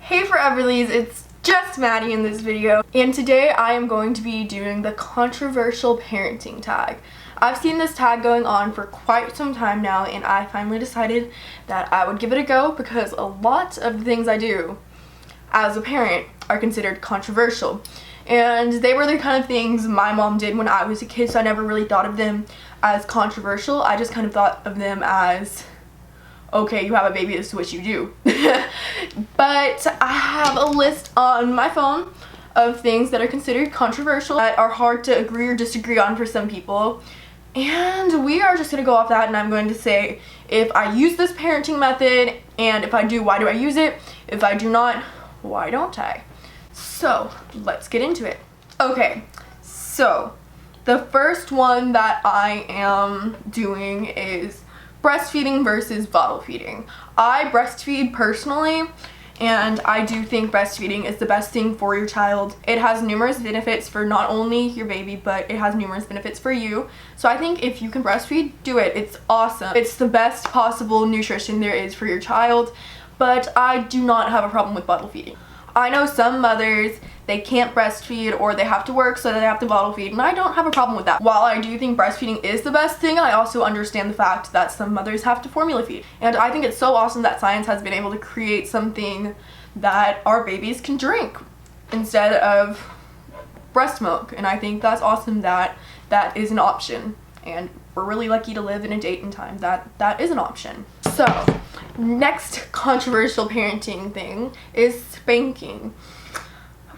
Hey Foreverlies, it's just Maddie in this video, and today I am going to be doing the controversial parenting tag. I've seen this tag going on for quite some time now, and I finally decided that I would give it a go because a lot of the things I do as a parent are considered controversial. And they were the kind of things my mom did when I was a kid, so I never really thought of them as controversial. I just kind of thought of them as, okay, you have a baby, this is what you do. But I have a list on my phone of things that are considered controversial, that are hard to agree or disagree on for some people. And we are just going to go off that, and I'm going to say if I use this parenting method, and if I do, why do I use it? If I do not, why don't I? So let's get into it. Okay, so the first one that I am doing is breastfeeding versus bottle feeding. I breastfeed personally, and I do think breastfeeding is the best thing for your child. It has numerous benefits for not only your baby, but it has numerous benefits for you. So I think if you can breastfeed, do it. It's awesome. It's the best possible nutrition there is for your child, but I do not have a problem with bottle feeding. I know some mothers, they can't breastfeed or they have to work, so they have to bottle feed, and I don't have a problem with that. While I do think breastfeeding is the best thing, I also understand the fact that some mothers have to formula feed. And I think it's so awesome that science has been able to create something that our babies can drink instead of breast milk. And I think that's awesome that that is an option. And we're really lucky to live in a date and time that that is an option. So, next controversial parenting thing is spanking.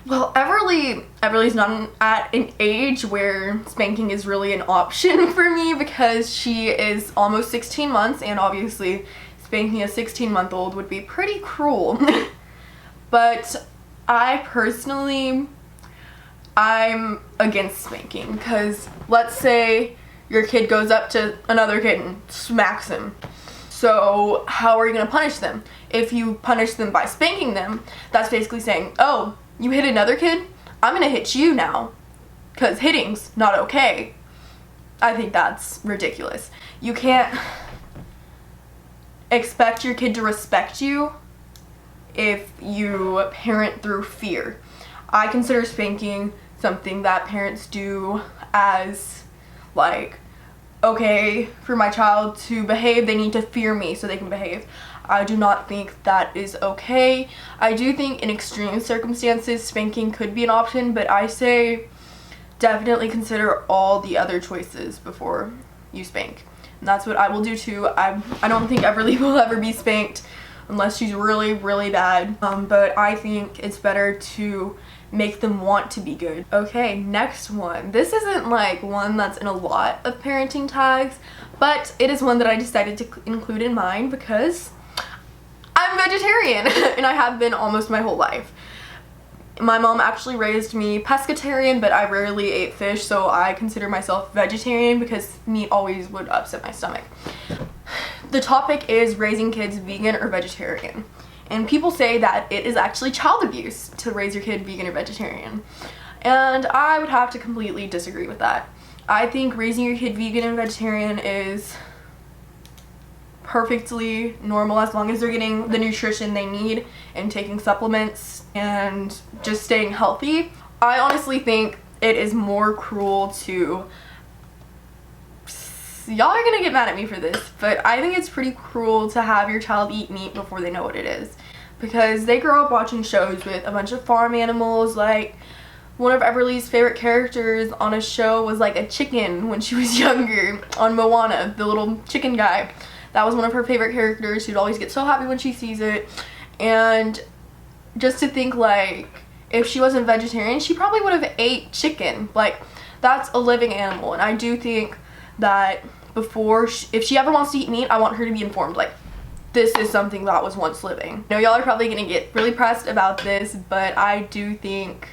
Well, Everly's not at an age where spanking is really an option for me because she is almost 16 months, and obviously spanking a 16-month-old would be pretty cruel. But I personally, I'm against spanking because let's say your kid goes up to another kid and smacks him. So how are you going to punish them? If you punish them by spanking them, that's basically saying, oh, you hit another kid? I'm going to hit you now because hitting's not okay. I think that's ridiculous. You can't expect your kid to respect you if you parent through fear. I consider spanking something that parents do as like, okay, for my child to behave, they need to fear me so they can behave. I do not think that is okay. I do think in extreme circumstances spanking could be an option, but I say definitely consider all the other choices before you spank. And that's what I will do too. I don't think Everly will ever be spanked unless she's really, really bad. But I think it's better to make them want to be good. Okay, next one. This isn't like one that's in a lot of parenting tags, but it is one that I decided to include in mine because I'm vegetarian and I have been almost my whole life. My mom actually raised me pescatarian, but I rarely ate fish, so I consider myself vegetarian because meat always would upset my stomach. The topic is raising kids vegan or vegetarian. And people say that it is actually child abuse to raise your kid vegan or vegetarian. And I would have to completely disagree with that. I think raising your kid vegan and vegetarian is perfectly normal as long as they're getting the nutrition they need and taking supplements and just staying healthy. I honestly think it is more cruel to... Y'all are gonna get mad at me for this, but I think it's pretty cruel to have your child eat meat before they know what it is, because they grow up watching shows with a bunch of farm animals. Like one of Everly's favorite characters on a show was like a chicken when she was younger on Moana, the little chicken guy. That was one of her favorite characters. She'd always get so happy when she sees it. And just to think, like, if she wasn't vegetarian, she probably would have ate chicken. Like, that's a living animal, and I do think that if she ever wants to eat meat, I want her to be informed, like, this is something that was once living. I know y'all are probably gonna get really pressed about this, but I do think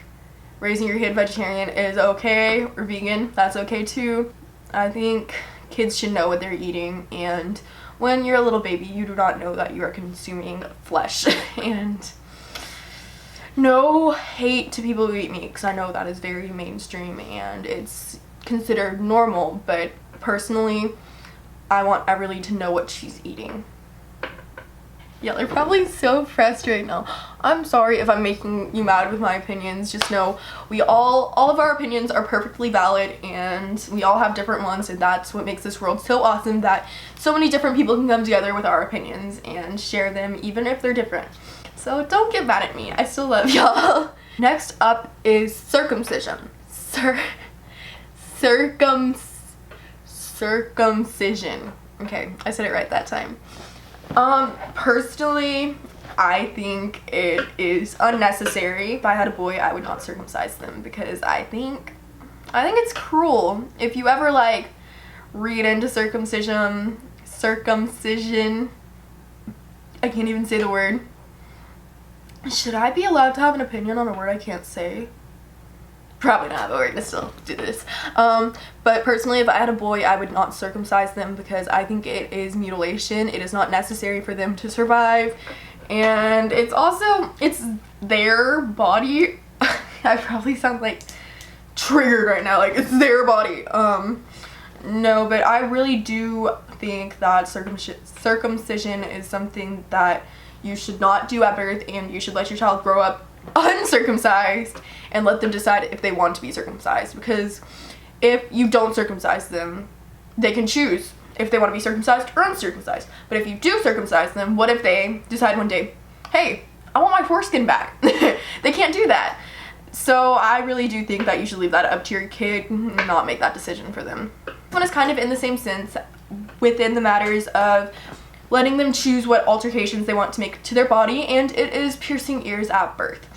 raising your kid vegetarian is okay, or vegan, that's okay too. I think kids should know what they're eating, and when you're a little baby, you do not know that you are consuming flesh. And no hate to people who eat meat, because I know that is very mainstream and it's considered normal, but personally, I want Everly to know what she's eating. Yeah, they're probably so frustrated now. I'm sorry if I'm making you mad with my opinions. Just know all of our opinions are perfectly valid, and we all have different ones, and that's what makes this world so awesome, that so many different people can come together with our opinions and share them even if they're different. So don't get mad at me. I still love y'all. Next up is circumcision. Circumcision. Okay, I said it right that time. Personally, I think it is unnecessary. If I had a boy, I would not circumcise them, because I think it's cruel. If you ever like read into circumcision, I can't even say the word. Should I be allowed to have an opinion on a word I can't say? Probably not, but we're gonna still do this. But personally, if I had a boy, I would not circumcise them, because I think it is mutilation. It is not necessary for them to survive, and it's their body. I probably sound like triggered right now, like it's their body. No, but I really do think that circumcision is something that you should not do at birth, and you should let your child grow up uncircumcised and let them decide if they want to be circumcised, because if you don't circumcise them, they can choose if they want to be circumcised or uncircumcised. But if you do circumcise them, what if they decide one day, hey, I want my foreskin back? They can't do that. So I really do think that you should leave that up to your kid and not make that decision for them. This one is kind of in the same sense, within the matters of letting them choose what alterations they want to make to their body, and it is piercing ears at birth.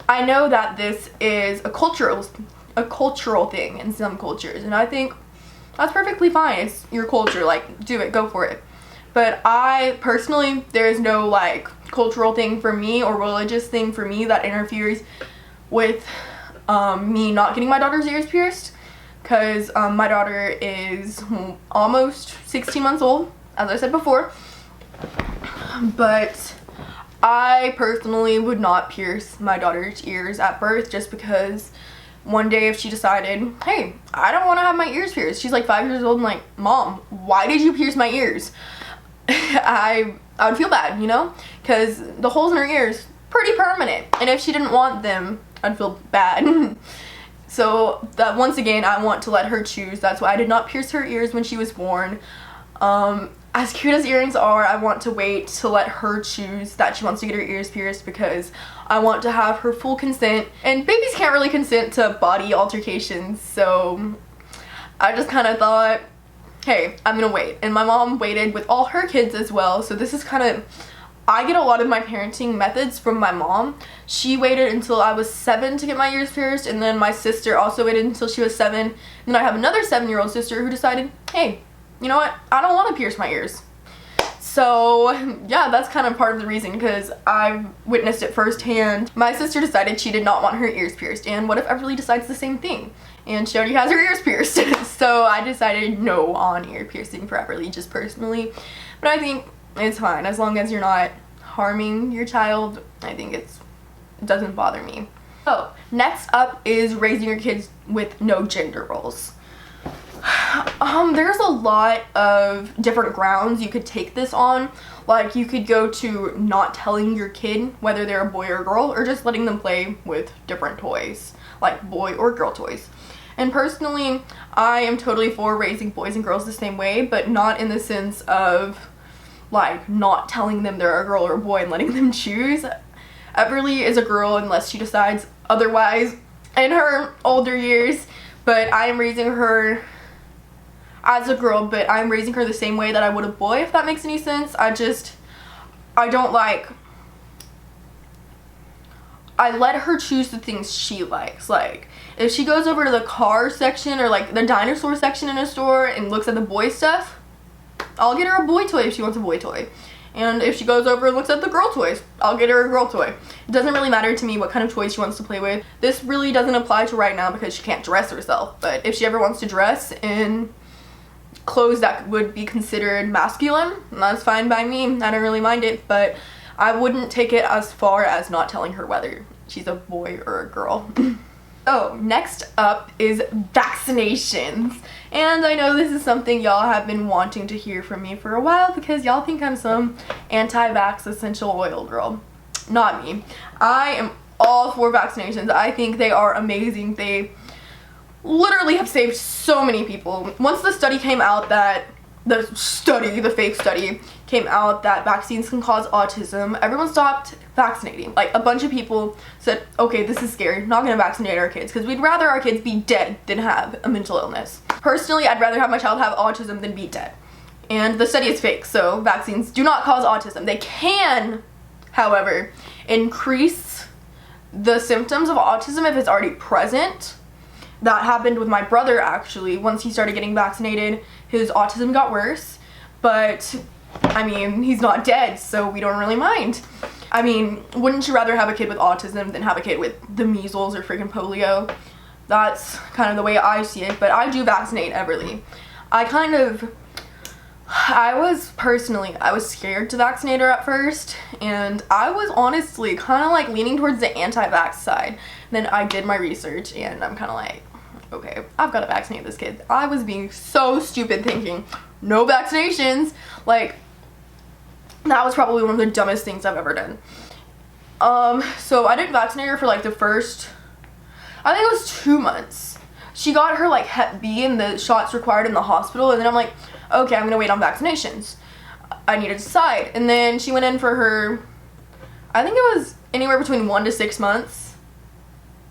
I know that this is a cultural thing in some cultures, and I think that's perfectly fine. It's your culture, like, do it, go for it. But I personally, there is no like cultural thing for me or religious thing for me that interferes with me not getting my daughter's ears pierced, because my daughter is almost 16 months old, as I said before. But I personally would not pierce my daughter's ears at birth, just because one day if she decided, hey, I don't want to have my ears pierced, she's like 5 years old, and like, Mom, why did you pierce my ears? I would feel bad, you know, because the holes in her ears pretty permanent, and if she didn't want them, I'd feel bad. So that, once again, I want to let her choose. That's why I did not pierce her ears when she was born. As cute as earrings are, I want to wait to let her choose that she wants to get her ears pierced, because I want to have her full consent, and babies can't really consent to body altercations, so I just kind of thought, hey, I'm gonna wait. And my mom waited with all her kids as well, so this is kind of, I get a lot of my parenting methods from my mom. She waited until I was 7 to get my ears pierced, and then my sister also waited until she was 7, and then I have another 7-year-old sister who decided, hey, you know what, I don't want to pierce my ears. So yeah, that's kind of part of the reason, because I've witnessed it firsthand. My sister decided she did not want her ears pierced, and what if Everly decides the same thing and she already has her ears pierced? So I decided no on ear piercing for Everly, just personally. But I think it's fine as long as you're not harming your child. I think it doesn't bother me. So next up is raising your kids with no gender roles. There's a lot of different grounds you could take this on. Like, you could go to not telling your kid whether they're a boy or a girl, or just letting them play with different toys, like boy or girl toys. And personally, I am totally for raising boys and girls the same way, but not in the sense of like not telling them they're a girl or a boy and letting them choose. Everly is a girl unless she decides otherwise in her older years, but I am raising her as a girl, but I'm raising her the same way that I would a boy, if that makes any sense. I don't like, I let her choose the things she likes. Like, if she goes over to the car section or like the dinosaur section in a store and looks at the boy stuff, I'll get her a boy toy if she wants a boy toy. And if she goes over and looks at the girl toys, I'll get her a girl toy. It doesn't really matter to me what kind of toys she wants to play with. This really doesn't apply to right now because she can't dress herself, but if she ever wants to dress in clothes that would be considered masculine, that's fine by me. I don't really mind it, but I wouldn't take it as far as not telling her whether she's a boy or a girl. Oh, next up is vaccinations. And I know this is something y'all have been wanting to hear from me for a while because y'all think I'm some anti-vax essential oil girl. Not me. I am all for vaccinations. I think they are amazing. They literally have saved so many people. Once the study came out that the fake study came out that vaccines can cause autism, everyone stopped vaccinating. Like, a bunch of people said, okay, this is scary, not gonna vaccinate our kids because we'd rather our kids be dead than have a mental illness. Personally, I'd rather have my child have autism than be dead. And the study is fake, so vaccines do not cause autism. They can, however, increase the symptoms of autism if it's already present. That happened with my brother, actually. Once he started getting vaccinated, his autism got worse, but I mean, he's not dead, so we don't really mind. I mean, wouldn't you rather have a kid with autism than have a kid with the measles or freaking polio? That's kind of the way I see it, but I do vaccinate Everly. I was scared to vaccinate her at first, and I was honestly kind of like leaning towards the anti-vax side. Then I did my research, and I'm kind of like, okay, I've got to vaccinate this kid. I was being so stupid thinking, no vaccinations. Like, that was probably one of the dumbest things I've ever done. So I didn't vaccinate her for like the first, I think it was 2 months. She got her like Hep B and the shots required in the hospital, and then I'm like, okay, I'm gonna wait on vaccinations. I need to decide. And then she went in for her, I think it was anywhere between 1 to 6 months.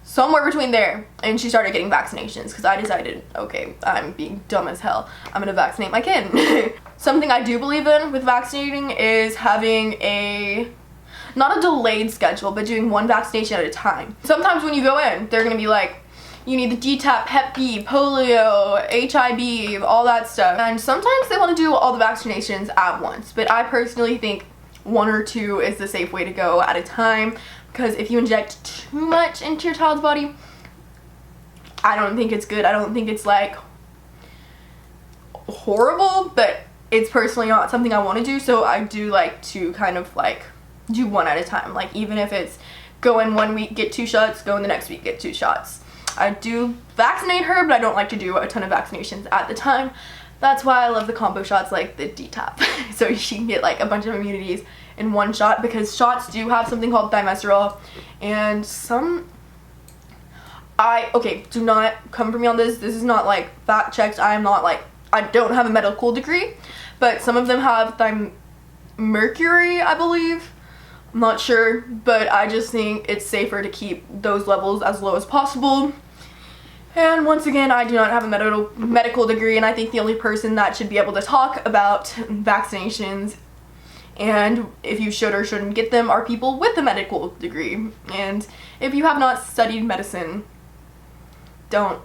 Somewhere between there, and she started getting vaccinations because I decided, okay, I'm being dumb as hell, I'm gonna vaccinate my kid. Something I do believe in with vaccinating is having not a delayed schedule, but doing one vaccination at a time. Sometimes when you go in, they're gonna be like, you need the DTaP, Hep B, polio, HIV, all that stuff. And sometimes they want to do all the vaccinations at once, but I personally think 1 or 2 is the safe way to go at a time. Because if you inject too much into your child's body, I don't think it's good. I don't think it's like horrible, but it's personally not something I want to do. So I do like to kind of like do one at a time. Like, even if it's go in 1 week, get 2 shots, go in the next week, get 2 shots. I do vaccinate her, but I don't like to do a ton of vaccinations at the time. That's why I love the combo shots like the DTaP. So she can get like a bunch of immunities in 1 shot, because shots do have something called thimerosal, and okay, do not come for me on this. This is not like fact checked. I don't have a medical degree, but some of them have mercury, I believe. I'm not sure, but I just think it's safer to keep those levels as low as possible. And once again, I do not have a medical degree, and I think the only person that should be able to talk about vaccinations and if you should or shouldn't get them are people with a medical degree. And if you have not studied medicine, don't.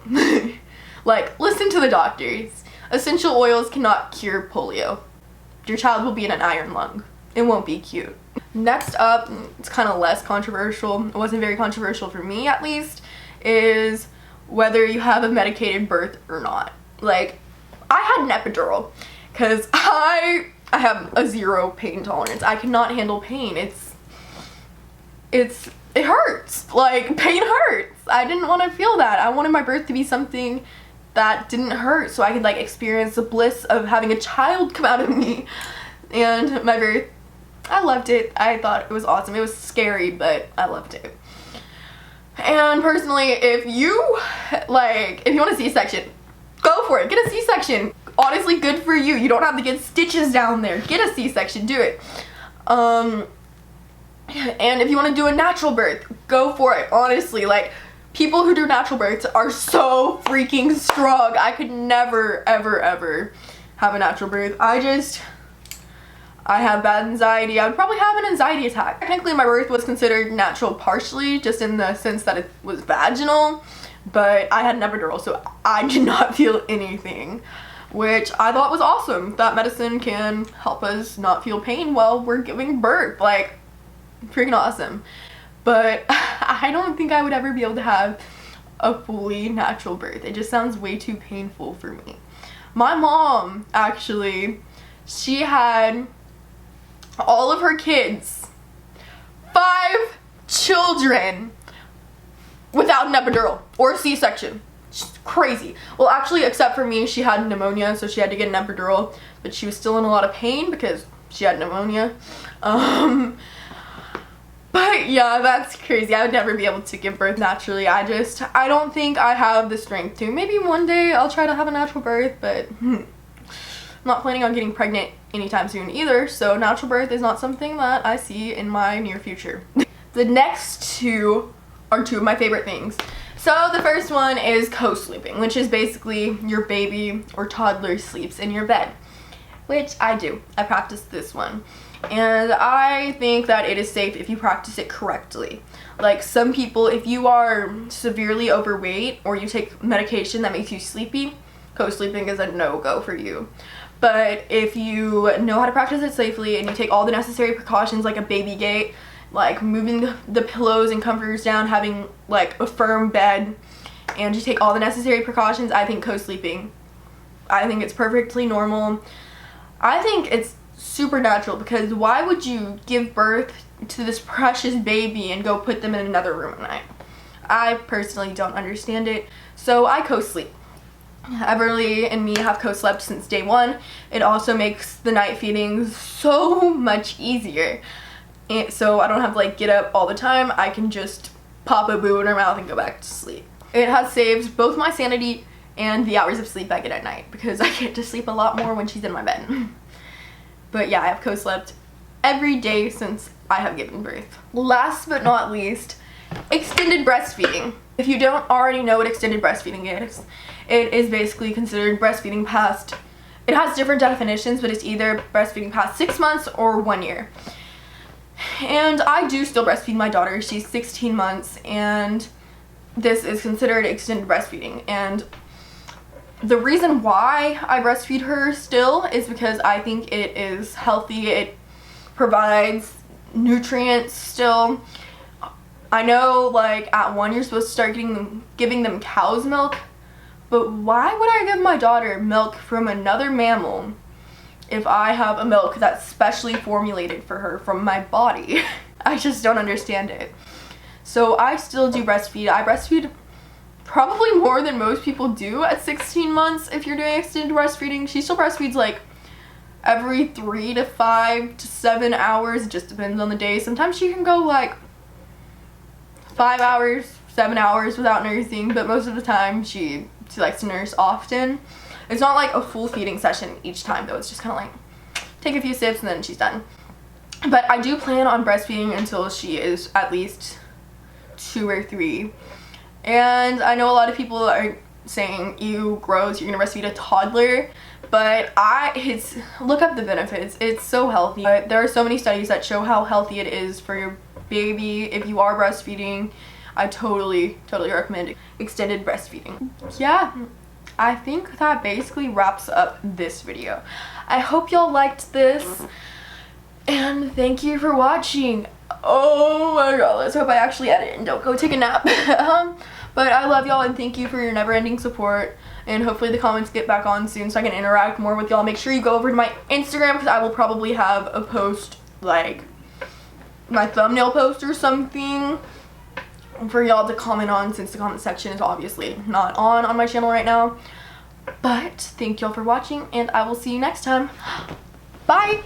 Like, listen to the doctors. Essential oils cannot cure polio. Your child will be in an iron lung. It won't be cute. Next up, it's kind of less controversial. It wasn't very controversial for me, at least, is whether you have a medicated birth or not. Like, I had an epidural because I have a 0 pain tolerance. I cannot handle pain. It hurts. Like, pain hurts. I didn't want to feel that. I wanted my birth to be something that didn't hurt, so I could like experience the bliss of having a child come out of me. And my birth, I loved it. I thought it was awesome. It was scary, but I loved it. And personally, if you want a C-section, go for it. Get a C-section. Honestly, good for you. You don't have to get stitches down there. Get a C-section. Do it. And if you want to do a natural birth, go for it. Honestly, like, people who do natural births are so freaking strong. I could never, ever, ever have a natural birth. I have bad anxiety. I would probably have an anxiety attack. Technically, my birth was considered natural partially, just in the sense that it was vaginal, but I had an epidural, so I did not feel anything, which I thought was awesome. That medicine can help us not feel pain while we're giving birth. Like, freaking awesome. But I don't think I would ever be able to have a fully natural birth. It just sounds way too painful for me. My mom, actually, she had all of her kids, 5 children, without an epidural or a C-section. Crazy. Well, actually, except for me, she had pneumonia, so she had to get an epidural, but she was still in a lot of pain because she had pneumonia. But yeah, that's crazy. I would never be able to give birth naturally. I don't think I have the strength to. Maybe one day I'll try to have a natural birth, but I'm not planning on getting pregnant anytime soon either, so natural birth is not something that I see in my near future. The next two are two of my favorite things. So the first one is co-sleeping, which is basically your baby or toddler sleeps in your bed, which I do. I practice this one. And I think that it is safe if you practice it correctly. Like some people, if you are severely overweight or you take medication that makes you sleepy, co-sleeping is a no-go for you. But if you know how to practice it safely and you take all the necessary precautions like a baby gate, like moving the pillows and comforters down, having like a firm bed, and you take all the necessary precautions, I think co-sleeping, I think it's perfectly normal. I think it's super natural, because why would you give birth to this precious baby and go put them in another room at night? I personally don't understand it, so I co-sleep. Everly and me have co-slept since day one. It also makes the night feeding so much easier. And so I don't have to like get up all the time. I can just pop a boo in her mouth and go back to sleep. It has saved both my sanity and the hours of sleep I get at night, because I get to sleep a lot more when she's in my bed. But yeah, I have co-slept every day since I have given birth. Last but not least, extended breastfeeding. If you don't already know what extended breastfeeding is, it is basically considered breastfeeding past, it has different definitions, but it's either breastfeeding past 6 months or 1 year. And I do still breastfeed my daughter. She's 16 months, and this is considered extended breastfeeding. And the reason why I breastfeed her still is because I think it is healthy. It provides nutrients still. I know like at 1 you're supposed to start giving them cow's milk, but why would I give my daughter milk from another mammal if I have a milk that's specially formulated for her from my body? I just don't understand it. So I still do breastfeed. I breastfeed probably more than most people do at 16 months if you're doing extended breastfeeding. She still breastfeeds like every 3 to 5 to 7 hours. It just depends on the day. Sometimes she can go like 5 hours, 7 hours without nursing, but most of the time she likes to nurse often. It's not like a full feeding session each time though. It's just kind of like take a few sips and then she's done. But I do plan on breastfeeding until she is at least 2 or 3. And I know a lot of people are saying, ew, gross, you're gonna breastfeed a toddler. But look up the benefits. It's so healthy. But there are so many studies that show how healthy it is for your baby if you are breastfeeding. I totally recommend extended breastfeeding. Yeah, I think that basically wraps up this video. I hope y'all liked this, and thank you for watching. Oh my god, let's hope I actually edit and don't go take a nap. But I love y'all and thank you for your never-ending support, and hopefully the comments get back on soon so I can interact more with y'all. Make sure you go over to my Instagram, because I will probably have a post, like my thumbnail post or something, for y'all to comment on, since the comment section is obviously not on my channel right now. But thank y'all for watching, and I will see you next time. Bye!